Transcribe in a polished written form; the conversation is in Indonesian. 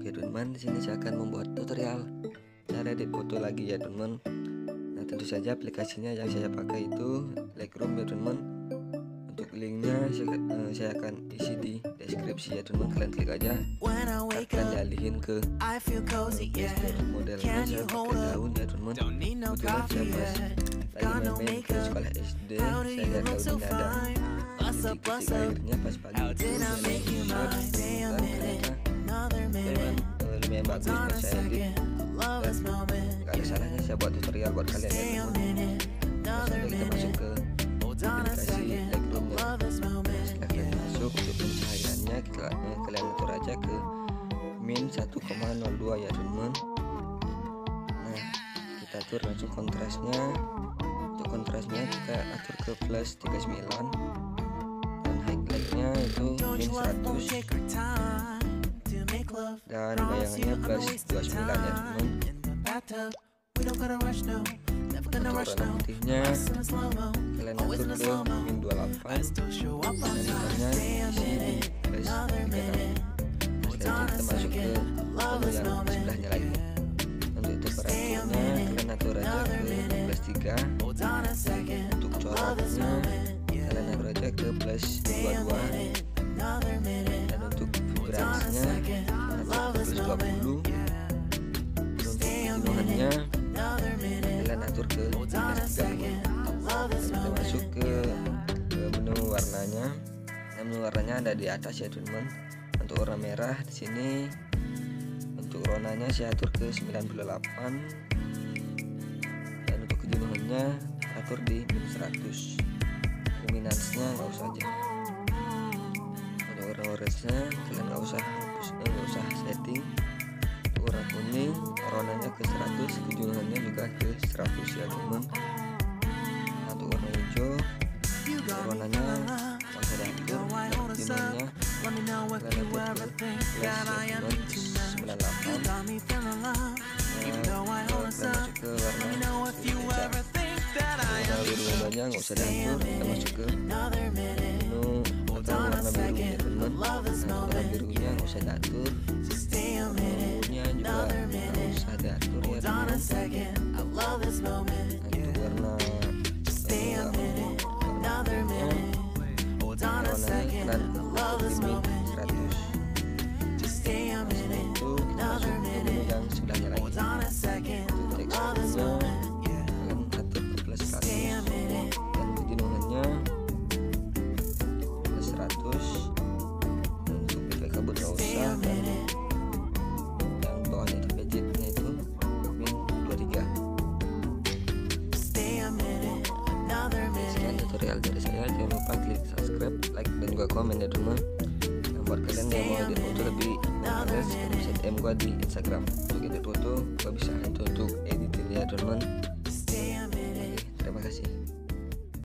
Oke teman, di sini saya akan membuat tutorial cara edit foto lagi ya teman. Nah tentu saja aplikasinya yang saya pakai itu LightRoom ya teman. Untuk linknya saya akan isi di deskripsi ya teman. Kalian klik aja, akan dialihin ke modelnya. Saya pakai daun ya teman. Kebetulan saya pas lagi main ke sekolah SD, saya lihat daunnya ada titik airnya pas pagi itu lumayan bagus buat saya edit, dan gak ada salahnya saya buat tutorial buat kalian ya teman. Sampai kita masuk ke aplikasi LightRoom ya. Setelah kalian masuk, untuk pencahayaannya kalian atur aja ke min 1,02 ya teman. Nah kita atur langsung kontrasnya. Untuk kontrasnya kita atur ke plus 39 dan highlightnya itu min 100 dan bayangannya plus 29 ya teman. Untuk warna putihnya kalian atur ke min 28 dan hitamnya isi di plus 36. Setelah itu kita masuk ke menu yang sebelahnya lagi. Untuk temperaturnya kalian atur aja ke plus 3. Untuk coraknya kalian atur aja ke plus 22 dan untuk vibrasinya plus 20. Untuk kejenuhannya kalian atur ke plus 30. Dan kita masuk ke menu warnanya. Nah, menu warnanya ada di atas ya teman. Untuk warna merah di sini, untuk warnanya saya atur ke 98 dan untuk kejenuhannya atur di min 100. Luminance-nya nggak usah aja. Untuk warna orange-nya kalian nggak usah setting. Untuk warna kuning warnanya ke 100, kejenuhannya juga ke 100 ya teman. Nah, untuk warna hijau warnanya nggak usah diatur, kejenuhannya kalian atur ke plus 98. Kita masuk ke warna birunya nggak usah diatur, kita masuk ke menu warna biru ya teman. Warna birunya nggak usah diatur, warnanya juga nggak usah diatur ya teman. Untuk warna warnanya kalian di min 100. Setelah itu kita masuk ke menu yang sebelahnya lagi. Untuk teksturnya kalian atur ke plus 100 dan kejenuhannya plus 100. Untuk efek kabut nggak usah, dan yang bawahnya itu gadgetnya itu min 23. Sekian tutorial dari saya. Jangan lupa klik subscribe, like, dan juga komen ya teman. Nah, buat kalian yang mau edit foto lebih males, kalian bisa DM gua di Instagram. Untuk edit foto gua bisa untuk editin ya teman. Oke, terima kasih.